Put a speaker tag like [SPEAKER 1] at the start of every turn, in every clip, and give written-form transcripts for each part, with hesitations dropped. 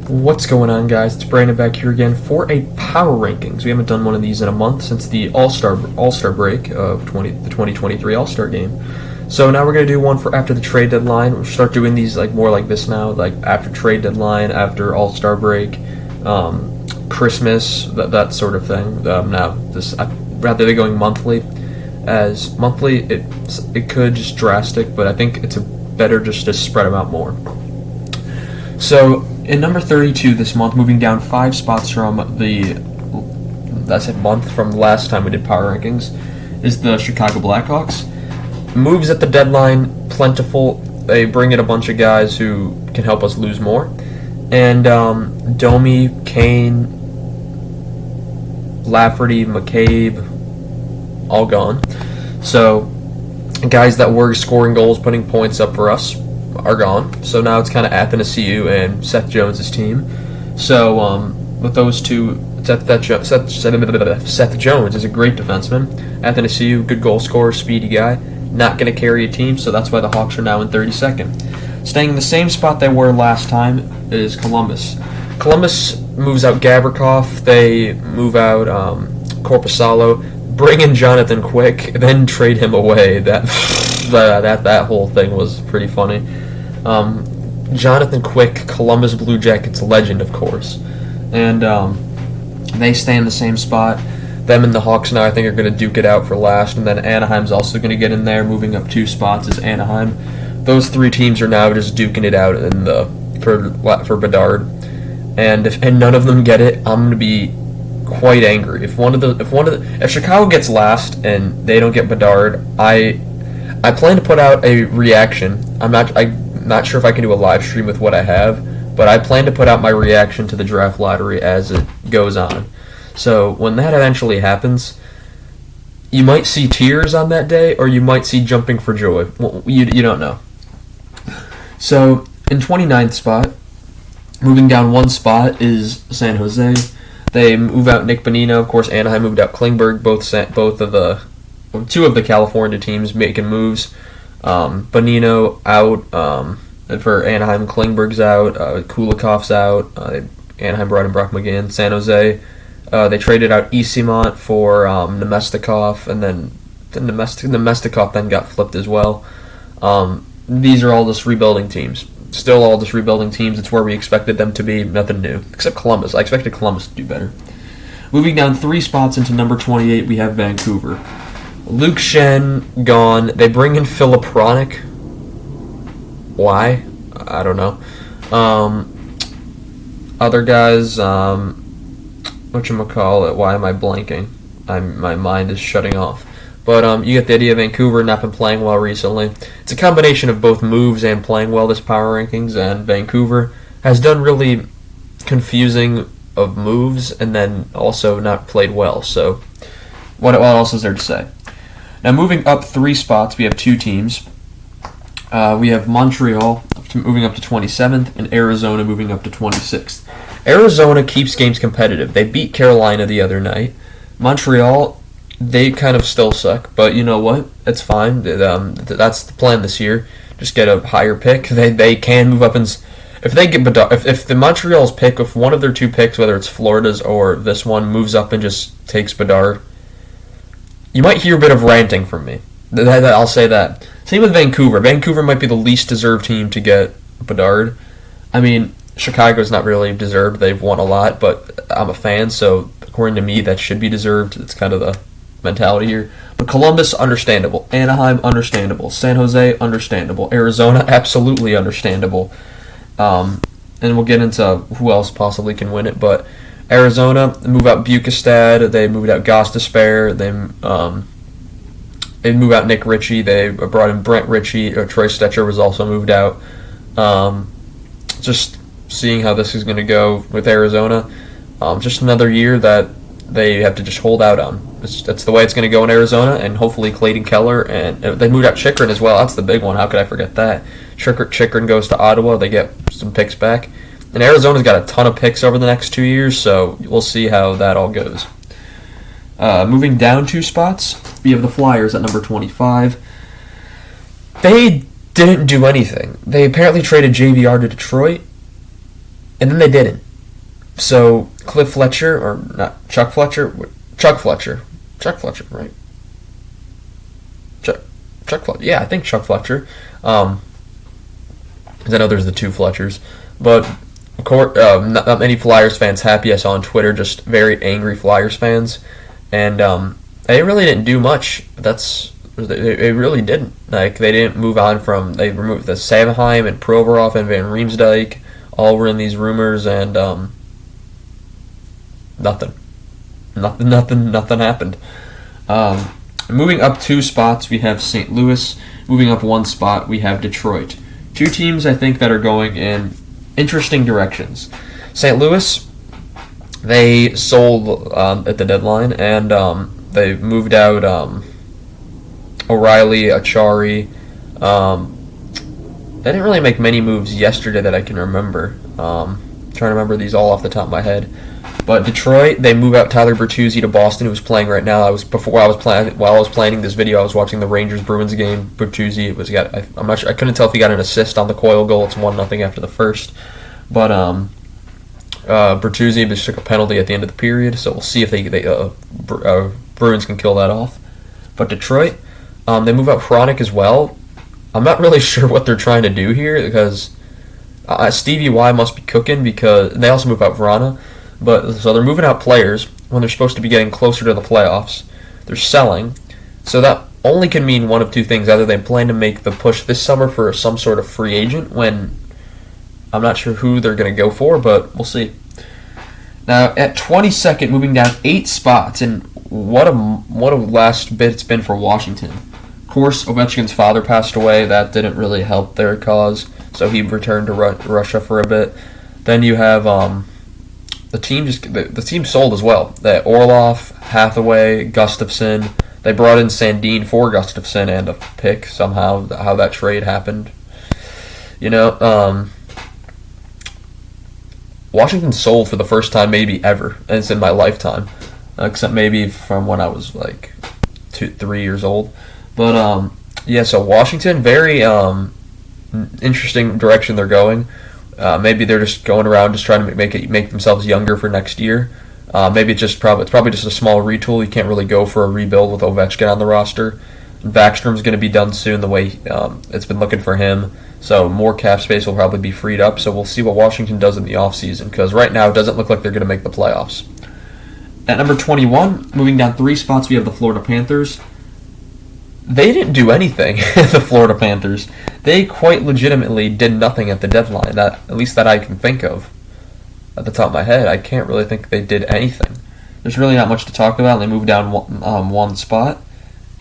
[SPEAKER 1] What's going on, guys? It's Brandon back here again for a power rankings. We haven't done one of these in a month since the All-Star break of the 2023 All-Star game. So now we're gonna do one for after the trade deadline. We'll start doing these more like this now, like after trade deadline, after All-Star break, Christmas, that sort of thing. Rather than going monthly, as monthly it could just drastic, but I think it's better just to spread them out more. So in number 32 this month, moving down 5 spots from month from the last time we did power rankings, is the Chicago Blackhawks. Moves at the deadline, plentiful. They bring in a bunch of guys who can help us lose more. And Domi, Kane, Lafferty, McCabe, all gone. So guys that were scoring goals, putting points up for us, are gone. So now it's kind of Athanasiou and Seth Jones' team. So with those two, Seth Jones is a great defenseman. Athanasiou, good goal scorer, speedy guy. Not going to carry a team, so that's why the Hawks are now in 32nd. Staying in the same spot they were last time is Columbus. Columbus moves out Gavrikov. They move out Korpisalo. Bring in Jonathan Quick, then trade him away. That whole thing was pretty funny. Jonathan Quick, Columbus Blue Jackets legend, of course. And they stay in the same spot. Them and the Hawks now, I think, are going to duke it out for last. And then Anaheim's also going to get in there. Moving up 2 spots is Anaheim. Those 3 teams are now just duking it out for Bedard. And if none of them get it, I'm going to be quite angry. If Chicago gets last and they don't get Bedard, I plan to put out a reaction. I'm not sure if I can do a live stream with what I have, but I plan to put out my reaction to the draft lottery as it goes on. So when that eventually happens, you might see tears on that day, or you might see jumping for joy. Well, you don't know. So in 29th spot, moving down 1 spot, is San Jose. They move out Nick Bonino. Of course, Anaheim moved out Klingberg. Two of the California teams making moves. Bonino out for Anaheim. Klingberg's out. Kulikov's out. Anaheim brought in Brock McGinn. San Jose, they traded out Esimont for Nemestikov, and then Nemestikov then got flipped as well. These are all just rebuilding teams. Still all just rebuilding teams. It's where we expected them to be. Nothing new. Except Columbus. I expected Columbus to do better. Moving down 3 spots into number 28, we have Vancouver. Luke Shen gone. They bring in Philip Hronik. Why? I don't know. Other guys, whatchamacallit, why am I blanking? My mind is shutting off. But you get the idea. Vancouver not been playing well recently. It's a combination of both moves and playing well this power rankings, and Vancouver has done really confusing of moves and then also not played well. So what else is there to say? Now moving up 3 spots, we have 2 teams. We have Montreal moving up to 27th and Arizona moving up to 26th. Arizona keeps games competitive. They beat Carolina the other night. Montreal, they kind of still suck, but you know what? It's fine. That's the plan this year. Just get a higher pick. They can move up, and if they get if the Montreal's pick, if one of their 2 picks, whether it's Florida's or this one, moves up and just takes Bedard, you might hear a bit of ranting from me. I'll say that. Same with Vancouver. Vancouver might be the least deserved team to get Bedard. I mean, Chicago's not really deserved. They've won a lot, but I'm a fan, so according to me, that should be deserved. It's kind of the mentality here. But Columbus, understandable. Anaheim, understandable. San Jose, understandable. Arizona, absolutely understandable. And we'll get into who else possibly can win it. But Arizona, they move out Bukestad. They moved out Gostisbehere. They move out Nick Ritchie. They brought in Brent Ritchie. Troy Stetcher was also moved out. Just seeing how this is going to go with Arizona. Just another year that they have to just hold out on. That's the way it's going to go in Arizona, and hopefully Clayton Keller, and they moved out Chychrun as well. That's the big one. How could I forget that? Chychrun goes to Ottawa. They get some picks back. And Arizona's got a ton of picks over the next 2 years, so we'll see how that all goes. Moving down 2 spots, we have the Flyers at number 25. They didn't do anything. They apparently traded JVR to Detroit. and then they didn't. So Cliff Fletcher, or not Chuck Fletcher, Chuck Fletcher, right? Chuck Fletcher, yeah, I think Chuck Fletcher. Because I know there's the two Fletchers, but of course, not many Flyers fans happy. I saw on Twitter just very angry Flyers fans, and they really didn't do much. They really didn't. Like, they didn't move on from. They removed the Sanheim and Provorov and Van Riemsdyk. All were in these rumors, and nothing happened. Moving up 2 spots, we have St. Louis. Moving up 1 spot, we have Detroit. 2 teams, I think, that are going in interesting directions. St. Louis, they sold at the deadline, and they moved out O'Reilly, Achari. They didn't really make many moves yesterday that I can remember. Trying to remember these all off the top of my head. But Detroit, they move out Tyler Bertuzzi to Boston, who's playing right now. While I was planning this video, I was watching the Rangers Bruins game. Bertuzzi I'm not sure. I couldn't tell if he got an assist on the Coyle goal. It's 1-0 after the first. But Bertuzzi just took a penalty at the end of the period, so we'll see if Bruins can kill that off. But Detroit, they move out Chronic as well. I'm not really sure what they're trying to do here, because Stevie Y must be cooking, because they also move out Vrana. So they're moving out players when they're supposed to be getting closer to the playoffs. They're selling. So that only can mean one of 2 things. Either they plan to make the push this summer for some sort of free agent, when I'm not sure who they're going to go for, but we'll see. Now, at 22nd, moving down 8 spots, and what a last bit it's been for Washington. Of course, Ovechkin's father passed away. That didn't really help their cause, so he returned to Russia for a bit. Then you have the team sold as well. That Orlov, Hathaway, Gustafson. They brought in Sandin for Gustafson and a pick somehow. How that trade happened, Washington sold for the first time maybe ever, and it's in my lifetime, except maybe from when I was like 3 years old. But so Washington, very interesting direction they're going. Maybe they're just going around just trying to make themselves younger for next year. Maybe it's probably just a small retool. You can't really go for a rebuild with Ovechkin on the roster. Backstrom's going to be done soon the way it's been looking for him. So more cap space will probably be freed up. So we'll see what Washington does in the offseason, because right now it doesn't look like they're going to make the playoffs. At number 21, moving down 3 spots, we have the Florida Panthers. They didn't do anything, the Florida Panthers. They quite legitimately did nothing at the deadline, at least that I can think of. At the top of my head, I can't really think they did anything. There's really not much to talk about. They moved down 1 spot,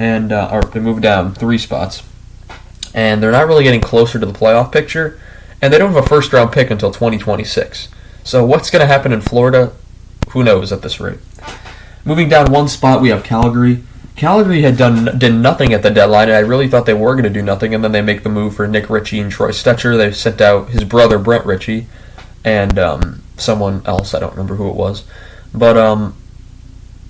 [SPEAKER 1] or they moved down 3 spots. And they're not really getting closer to the playoff picture, and they don't have a first-round pick until 2026. So what's going to happen in Florida? Who knows at this rate. Moving down 1 spot, we have Calgary. Calgary did nothing at the deadline, and I really thought they were going to do nothing, and then they make the move for Nick Ritchie and Troy Stetcher. They sent out his brother, Brent Ritchie, and someone else, I don't remember who it was. But,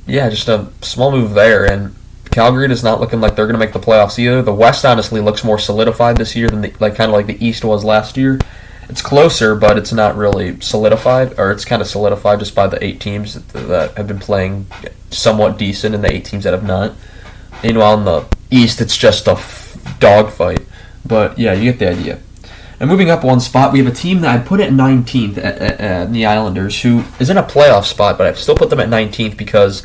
[SPEAKER 1] just a small move there, and Calgary is not looking like they're going to make the playoffs either. The West honestly looks more solidified this year than kind of like the East was last year. It's closer, but it's not really solidified, or it's kind of solidified just by the 8 teams that have been playing somewhat decent and the 8 teams that have not. Meanwhile, in the East, it's just a dogfight. But yeah, you get the idea. And moving up 1 spot, we have a team that I put at 19th at the Islanders, who is in a playoff spot, but I've still put them at 19th because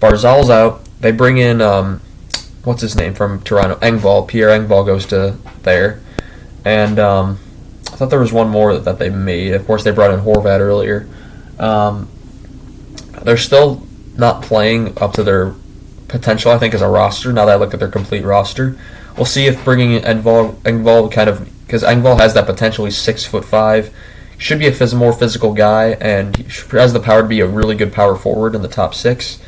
[SPEAKER 1] Barzal's out. They bring in, what's his name from Toronto? Pierre Engvall goes to there. And I thought there was one more that they made. Of course, they brought in Horvat earlier. They're still not playing up to their potential, I think, as a roster, now that I look at their complete roster. We'll see if bringing in Engvall kind of, because Engvall has that potential. He's 6'5", should be a more physical guy, and he has the power to be a really good power forward in the top 6.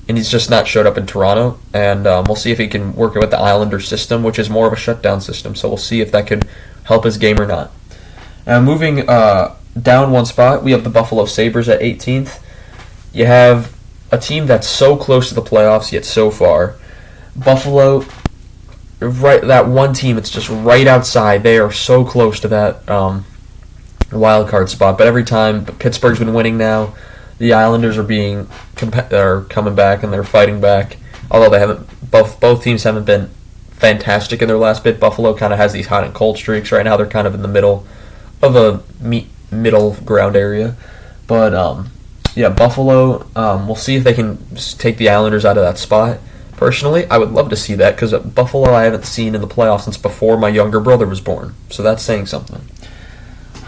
[SPEAKER 1] And he's just not showed up in Toronto. And we'll see if he can work with the Islander system, which is more of a shutdown system. So we'll see if that could help his game or not. Moving down 1 spot, we have the Buffalo Sabres at 18th. You have a team that's so close to the playoffs, yet so far. Buffalo, that one team, it's just right outside. They are so close to that wild card spot. But every time Pittsburgh's been winning now, the Islanders are coming back and they're fighting back. Although they haven't, both teams haven't been fantastic in their last bit. Buffalo kind of has these hot and cold streaks right now. They're kind of in the middle of a middle ground area. But yeah, Buffalo. We'll see if they can take the Islanders out of that spot. Personally, I would love to see that because Buffalo I haven't seen in the playoffs since before my younger brother was born. So that's saying something.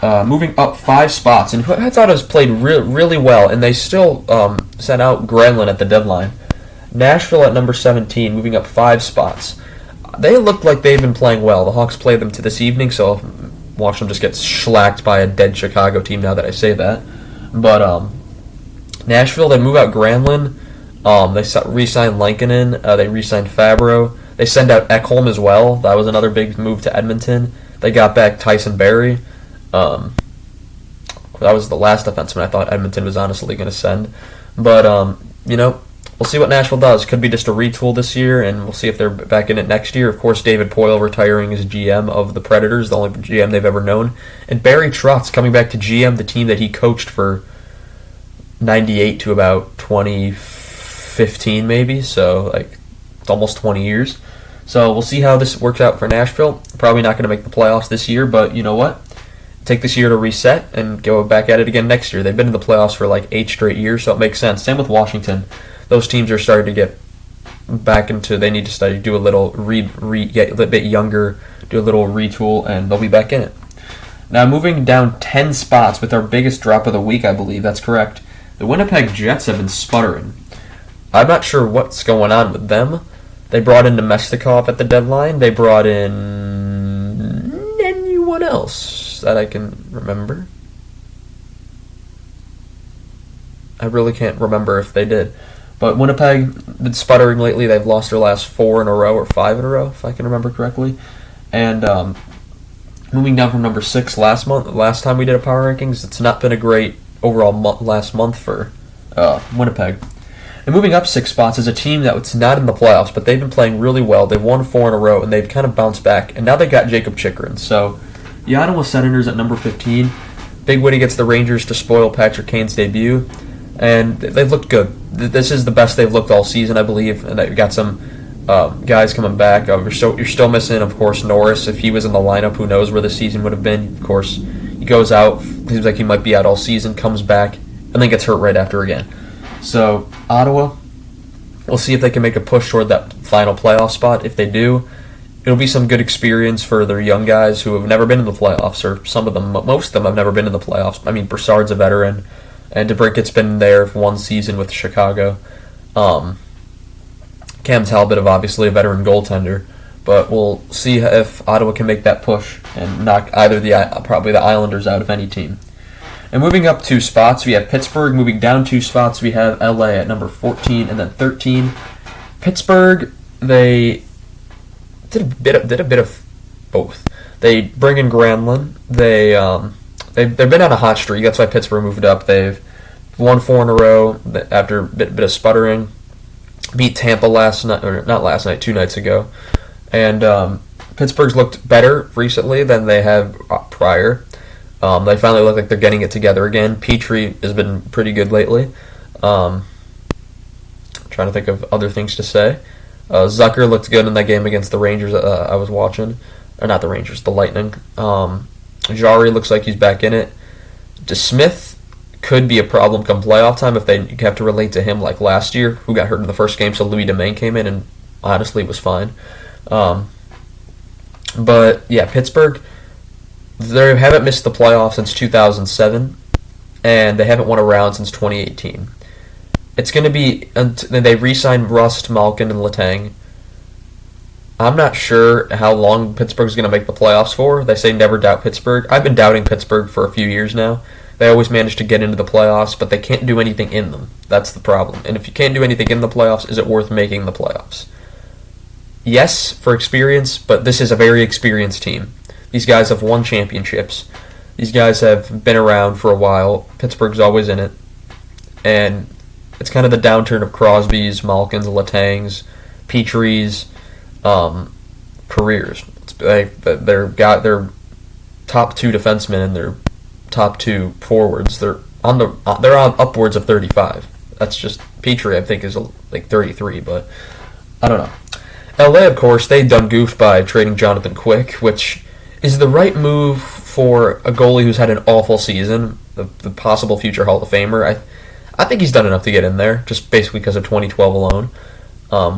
[SPEAKER 1] Moving up 5 spots, and I thought it was played really well, and they still sent out Granlund at the deadline. Nashville at number 17, moving up 5 spots. They look like they've been playing well. The Hawks played them to this evening, so I'll watch them just get shellacked by a dead Chicago team now that I say that. But Nashville, they move out Granlund. They re-signed Lankinen. They re-signed Fabro. They send out Ekholm as well. That was another big move to Edmonton. They got back Tyson Barrie. That was the last defenseman I thought Edmonton was honestly going to send. But, we'll see what Nashville does. Could be just a retool this year, and we'll see if they're back in it next year. Of course, David Poile retiring as GM of the Predators, the only GM they've ever known. And Barry Trotz coming back to GM the team that he coached for 98 to about 2015 maybe, so like it's almost 20 years. So we'll see how this works out for Nashville. Probably not going to make the playoffs this year, but you know what? Take this year to reset and go back at it again next year. They've been in the playoffs for like 8 straight years, so it makes sense. Same with Washington. Those teams are starting to get back into, they need to study, do a little get a little bit younger, do a little retool, and they'll be back in it. Now moving down 10 spots with our biggest drop of the week, I believe. That's correct. The Winnipeg Jets have been sputtering. I'm not sure what's going on with them. They brought in Nemestikov at the deadline. They brought in anyone else that I can remember. I really can't remember if they did. But Winnipeg been sputtering lately. They've lost their last 4 in a row or 5 in a row, if I can remember correctly. And moving down from number 6 last time we did a power rankings, it's not been a great overall last month for Winnipeg. And moving up 6 spots is a team that's not in the playoffs, but they've been playing really well. They've won 4 in a row, and they've kind of bounced back. And now they got Jacob Chychrun. So the Ottawa Senators at number 15. Big win against the Rangers to spoil Patrick Kane's debut. And they've looked good. This is the best they've looked all season, I believe. And they've got some guys coming back. You're still missing, of course, Norris. If he was in the lineup, who knows where the season would have been. Of course, he goes out. Seems like he might be out all season, comes back, and then gets hurt right after again. So, Ottawa, we'll see if they can make a push toward that final playoff spot. If they do, it'll be some good experience for their young guys who have never been in the playoffs, or some of them, most of them have never been in the playoffs. I mean, Broussard's a veteran, and DeBrincat's been there for 1 season with Chicago. Cam Talbot, obviously a veteran goaltender, but we'll see if Ottawa can make that push and knock probably the Islanders out of any team. And moving up 2 spots, we have Pittsburgh. Moving down 2 spots, we have LA at number 14 and then 13. Pittsburgh, they did a bit of both. They bring in Granlund. They've been on a hot streak. That's why Pittsburgh moved up. They've won 4 in a row after a bit of sputtering. Beat Tampa last night, or not last night, 2 nights ago. And Pittsburgh's looked better recently than they have prior. They finally look like they're getting it together again. Petrie has been pretty good lately. Trying to think of other things to say. Zucker looked good in that game against the Rangers I was watching. Or not the Rangers, the Lightning. Jari looks like he's back in it. DeSmith could be a problem come playoff time if they have to relate to him like last year, who got hurt in the first game, so Louis Domingue came in and honestly was fine. But yeah, Pittsburgh, they haven't missed the playoffs since 2007, and they haven't won a round since 2018. It's going to be, they re-signed Rust, Malkin, and Letang. I'm not sure how long Pittsburgh's going to make the playoffs for. They say never doubt Pittsburgh. I've been doubting Pittsburgh for a few years now. They always manage to get into the playoffs, but they can't do anything in them. That's the problem. And if you can't do anything in the playoffs, is it worth making the playoffs? Yes, for experience, but this is a very experienced team. These guys have won championships. These guys have been around for a while. Pittsburgh's always in it. And it's kind of the downturn of Crosby's, Malkin's, Letang's, Petrie's careers. They're top 2 defensemen, and they're top two forwards. They're on upwards of 35. That's just Petrie, I think, is like 33, but I don't know. LA, of course, they done goofed by trading Jonathan Quick, which is the right move for a goalie who's had an awful season, the possible future Hall of Famer. I think he's done enough to get in there, just basically because of 2012 alone.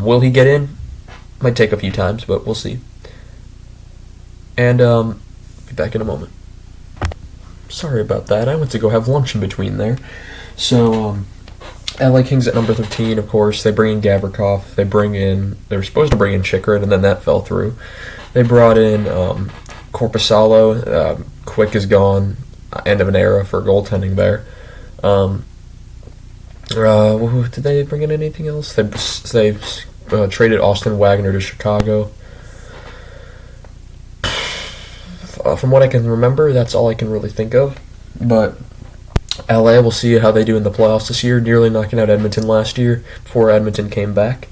[SPEAKER 1] Will he get in? Might take a few times, but we'll see. And be back in a moment. Sorry about that. I went to go have lunch in between there. So, LA Kings at number 13, of course. They bring in Gavrikov. They were supposed to bring in Chikrin, and then that fell through. They brought in Korpisalo. Quick is gone. End of an era for goaltending there. Did they bring in anything else? They traded Austin Wagner to Chicago. From what I can remember, that's all I can really think of. But LA, we'll see how they do in the playoffs this year, nearly knocking out Edmonton last year before Edmonton came back.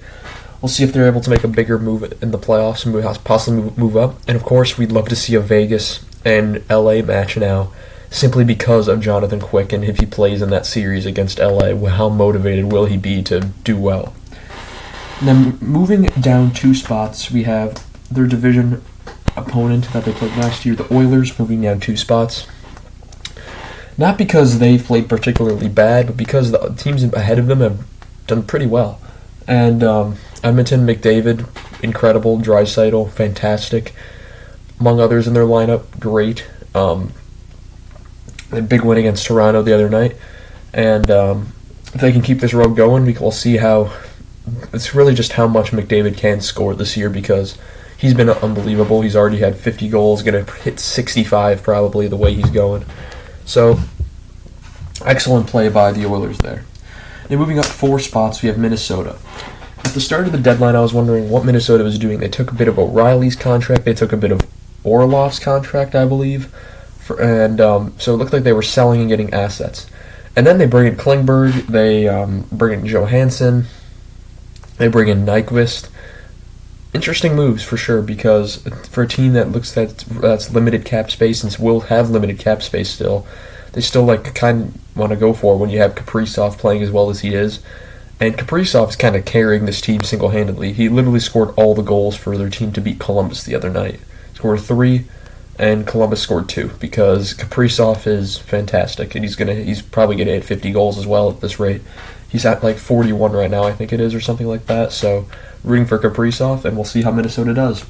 [SPEAKER 1] We'll see if they're able to make a bigger move in the playoffs and possibly move up. And of course, we'd love to see a Vegas and LA match now, simply because of Jonathan Quick, and if he plays in that series against LA, how motivated will he be to do well? And then moving down 2 spots, we have their division opponent that they played last year, the Oilers, moving down 2 spots. Not because they've played particularly bad, but because the teams ahead of them have done pretty well. And Edmonton, McDavid, incredible. Draisaitl, fantastic. Among others in their lineup, great. A big win against Toronto the other night. And if they can keep this road going, we'll see how... It's really just how much McDavid can score this year, because he's been unbelievable. He's already had 50 goals, going to hit 65 probably the way he's going. So, excellent play by the Oilers there. And moving up 4 spots, we have Minnesota. At the start of the deadline, I was wondering what Minnesota was doing. They took a bit of O'Reilly's contract. They took a bit of Orlov's contract, I believe. So it looked like they were selling and getting assets. And then they bring in Klingberg. They bring in Johansson. They bring in Nyquist. Interesting moves for sure, because for a team that looks that's limited cap space and will have limited cap space still, they still kind of want to go for it when you have Kaprizov playing as well as he is. And Kaprizov is kind of carrying this team single-handedly. He literally scored all the goals for their team to beat Columbus the other night. Scored 3, and Columbus scored 2, because Kaprizov is fantastic, and he's probably gonna hit 50 goals as well at this rate. He's at 41 right now, I think it is, or something like that. So rooting for Kaprizov, and we'll see how Minnesota does.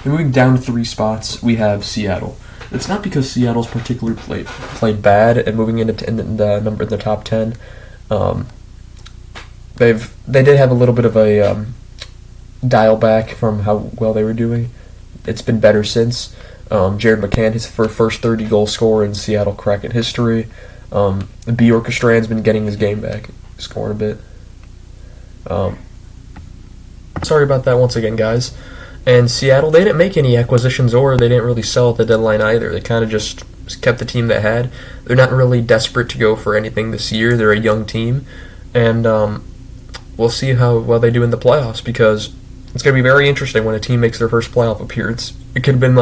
[SPEAKER 1] And moving down 3 spots, we have Seattle. It's not because Seattle's particularly played bad and moving into the top 10. They did have a little bit of a dial back from how well they were doing. It's been better since. Jared McCann, his first 30 goal scorer in Seattle Kraken history. Bjorkstrand's been getting his game back, scoring a bit. Sorry about that once again, guys. And Seattle, they didn't make any acquisitions, or they didn't really sell at the deadline either. They kind of just kept the team they had. They're not really desperate to go for anything this year. They're a young team, and we'll see how well they do in the playoffs, because it's going to be very interesting when a team makes their first playoff appearance. It could have been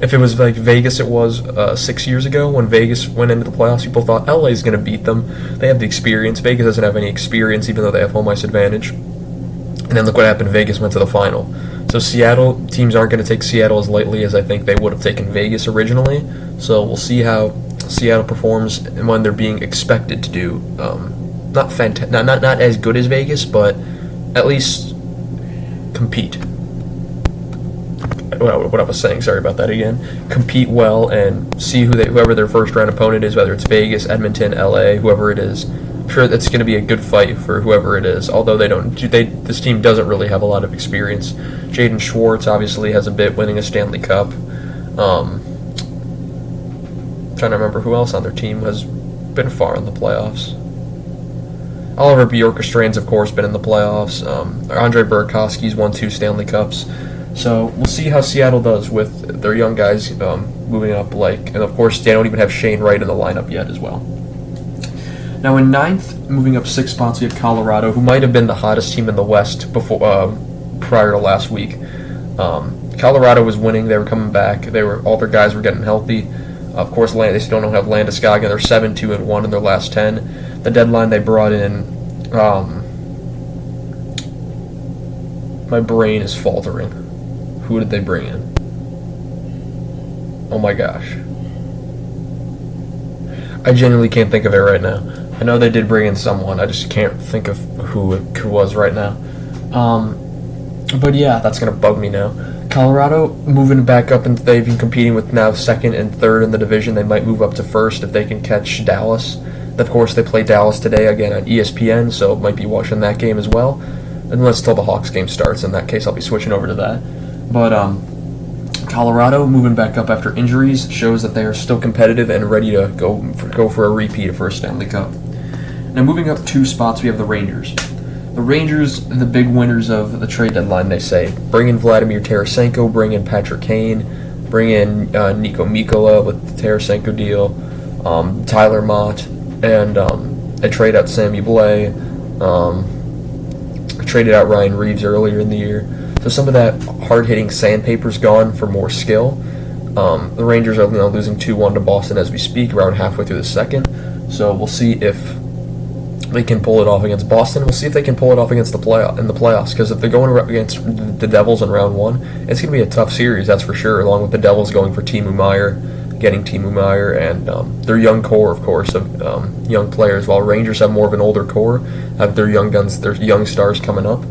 [SPEAKER 1] if it was like Vegas, it was 6 years ago when Vegas went into the playoffs. People thought LA's going to beat them. They have the experience. Vegas doesn't have any experience, even though they have home ice advantage. And then look what happened. Vegas went to the final. So Seattle, teams aren't going to take Seattle as lightly as I think they would have taken Vegas originally. So we'll see how Seattle performs when they're being expected to do. Not as good as Vegas, but at least compete. What I was saying, sorry about that again. Compete well and see whoever their first round opponent is, whether it's Vegas, Edmonton, LA, whoever it is. I'm sure that's going to be a good fight for whoever it is. Although this team doesn't really have a lot of experience. Jaden Schwartz obviously has a bit, winning a Stanley Cup. Trying to remember who else on their team has been far in the playoffs. Oliver Bjorkstrand's, of course, been in the playoffs. Andre Burakovsky's won 2 Stanley Cups. So we'll see how Seattle does with their young guys moving up. And of course, they don't even have Shane Wright in the lineup yet as well. Now in 9th, moving up 6 spots, we have Colorado, who might have been the hottest team in the West prior to last week. Colorado was winning; they were coming back. All their guys were getting healthy. Of course, they still don't have Landeskog, and they're 7-2-1 in their last 10. The deadline they brought in. My brain is faltering. Who did they bring in? Oh my gosh. I genuinely can't think of it right now. I know they did bring in someone. I just can't think of who it was right now. But yeah, that's going to bug me now. Colorado moving back up, and they've been competing with now second and third in the division. They might move up to first if they can catch Dallas. Of course, they play Dallas today again on ESPN, so might be watching that game as well. Unless till the Hawks game starts. In that case, I'll be switching over to that. But Colorado moving back up after injuries shows that they are still competitive and ready to go for a repeat for a Stanley Cup. Now moving up 2 spots, we have the Rangers. The Rangers, the big winners of the trade deadline, they say. Bring in Vladimir Tarasenko, bring in Patrick Kane, bring in Niko Mikkola with the Tarasenko deal, Tyler Mott, and they trade out Sammy Blais, traded out Ryan Reeves earlier in the year. So some of that hard-hitting sandpaper's gone for more skill. The Rangers are losing 2-1 to Boston as we speak, around halfway through the second. So we'll see if they can pull it off against Boston. We'll see if they can pull it off against the playoffs. Because if they're going against the Devils in round 1, it's going to be a tough series, that's for sure. Along with the Devils going for Timo Meier, getting Timo Meier, and their young core, of course, of young players. While Rangers have more of an older core, have their young guns, their young stars coming up,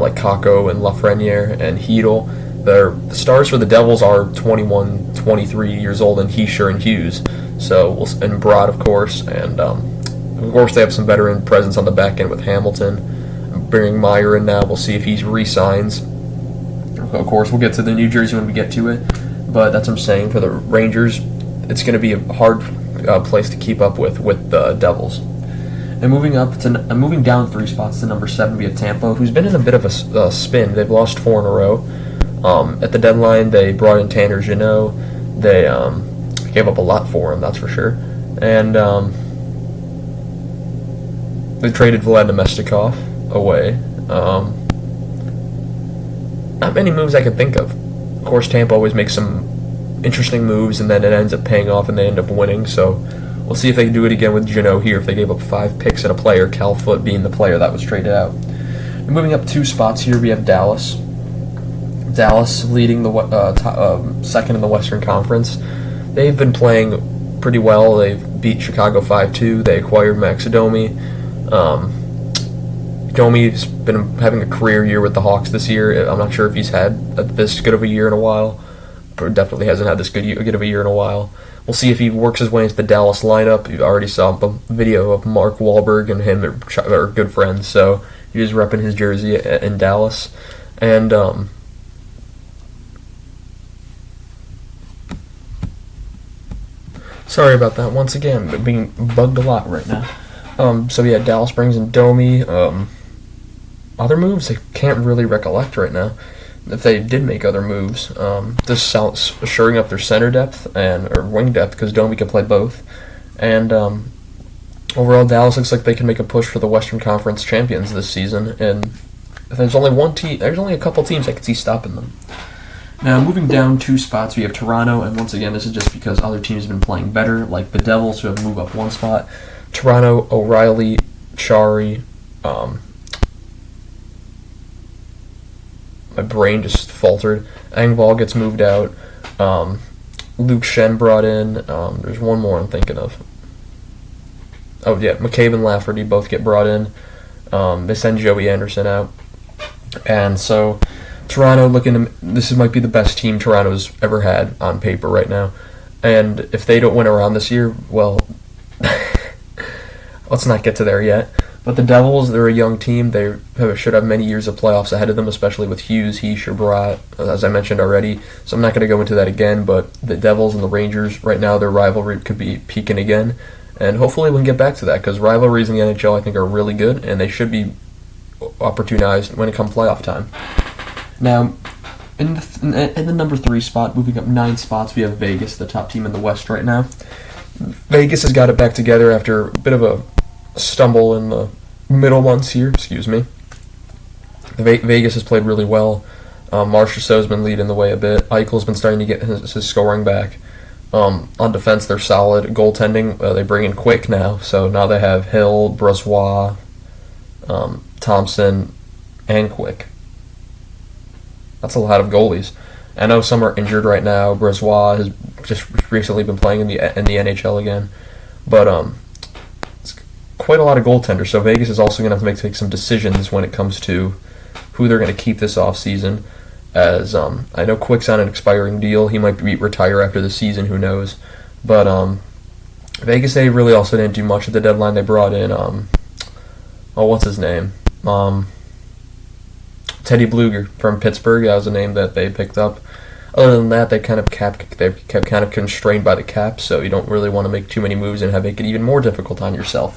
[SPEAKER 1] like Kakko and Lafreniere and Hedel. The stars for the Devils are 21, 23 years old, and Heischer and Hughes. And Broad, of course, and of course they have some veteran presence on the back end with Hamilton. Bringing Meier in now, we'll see if he re-signs. Of course, we'll get to the New Jersey when we get to it, but that's what I'm saying. For the Rangers, it's going to be a hard place to keep up with the Devils. And moving down 3 spots to number 7, we have Tampa, who's been in a bit of a spin. They've lost 4 in a row. At the deadline, they brought in Tanner Jeannot. They gave up a lot for him, that's for sure. And they traded Vlad Namestnikov away. Not many moves I can think of. Of course, Tampa always makes some interesting moves, and then it ends up paying off, and they end up winning. So we'll see if they can do it again with Jeannot here, if they gave up 5 picks and a player, Cal Foote being the player that was traded out. And moving up 2 spots here, we have Dallas. Dallas leading the second in the Western Conference. They've been playing pretty well. They've beat Chicago 5-2. They acquired Max Domi. Domi's been having a career year with the Hawks this year. I'm not sure if he's had this good of a year in a while, but definitely hasn't had this good of a year in a while. We'll see if he works his way into the Dallas lineup. You already saw a video of Mark Wahlberg and him are good friends, so he's repping his jersey in Dallas. And sorry about that. Once again, being bugged a lot right now. So yeah, Dallas brings in Domi. Other moves I can't really recollect right now. If they did make other moves, just shoring up their center depth or wing depth, because Domi can play both. And overall, Dallas looks like they can make a push for the Western Conference champions this season. And there's only a couple teams I could see stopping them. Now, moving down 2 spots, we have Toronto, and once again, this is just because other teams have been playing better, like the Devils, who have moved up 1 spot. Toronto, O'Reilly, Chari. My brain just faltered. Engvall gets moved out. Luke Shen brought in. There's one more I'm thinking of. Oh, yeah, McCabe and Lafferty both get brought in. They send Joey Anderson out. And so Toronto this might be the best team Toronto's ever had on paper right now. And if they don't win around this year, well, let's not get to there yet. But the Devils, they're a young team. They should have many years of playoffs ahead of them, especially with Hughes, Heischer, Bratt, as I mentioned already. So I'm not going to go into that again, but the Devils and the Rangers, right now, their rivalry could be peaking again. And hopefully we can get back to that, because rivalries in the NHL, I think, are really good, and they should be opportunized when it comes playoff time. Now, in the number 3 spot, moving up 9 spots, we have Vegas, the top team in the West right now. Vegas has got it back together after a bit of a stumble in the middle months here. Excuse me. Vegas has played really well. Marchessault's been leading the way a bit. Eichel's been starting to get his scoring back. On defense, they're solid. Goaltending, they bring in Quick now, so now they have Hill, Brossois, Thompson, and Quick. That's a lot of goalies. I know some are injured right now. Brossois has just recently been playing in the NHL again, but it's quite a lot of goaltenders. So Vegas is also going to have to take some decisions when it comes to who they're going to keep this offseason. As I know Quick's on an expiring deal. He might retire after the season, who knows. But Vegas, they really also didn't do much at the deadline. They brought in, what's his name? Teddy Bluger from Pittsburgh. That was a name that they picked up. Other than that, they kept kind of constrained by the cap, so you don't really want to make too many moves and make it even more difficult on yourself.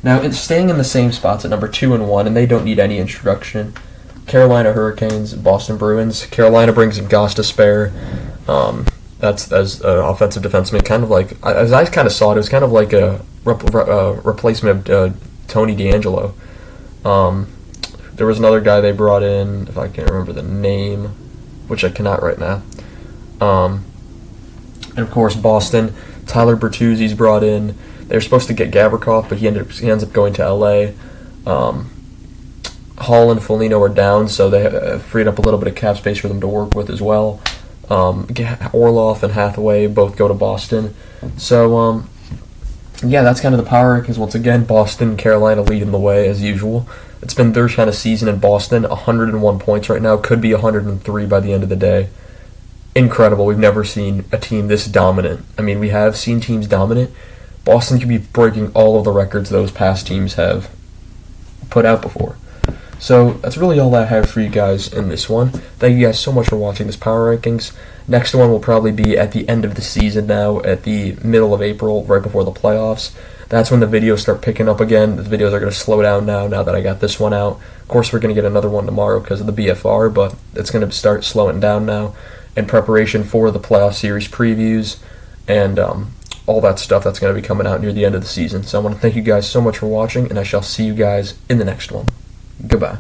[SPEAKER 1] Now, staying in the same spots at number 2 and 1, and they don't need any introduction. Carolina Hurricanes, Boston Bruins. Carolina brings in Goss to spare. That's as an offensive defenseman, kind of like, as I kind of saw it, it was kind of like a replacement of Tony DeAngelo. There was another guy they brought in, if I can't remember the name, which I cannot right now. And of course, Boston, Tyler Bertuzzi's brought in. They were supposed to get Gavrikov, but he ends up going to L.A. Hall and Foligno are down, so they freed up a little bit of cap space for them to work with as well. Orlov and Hathaway both go to Boston. So, yeah, that's kind of the power rankings. Once again, Boston, Carolina leading the way as usual. It's been their kind of season in Boston. 101 points right now. Could be 103 by the end of the day. Incredible. We've never seen a team this dominant. I mean, we have seen teams dominant. Boston could be breaking all of the records those past teams have put out before. So that's really all I have for you guys in this one. Thank you guys so much for watching this Power Rankings. Next one will probably be at the end of the season now, at the middle of April, right before the playoffs. That's when the videos start picking up again. The videos are going to slow down now that I got this one out. Of course, we're going to get another one tomorrow because of the BFR, but it's going to start slowing down now in preparation for the playoff series previews and all that stuff that's going to be coming out near the end of the season. So I want to thank you guys so much for watching, and I shall see you guys in the next one. Goodbye.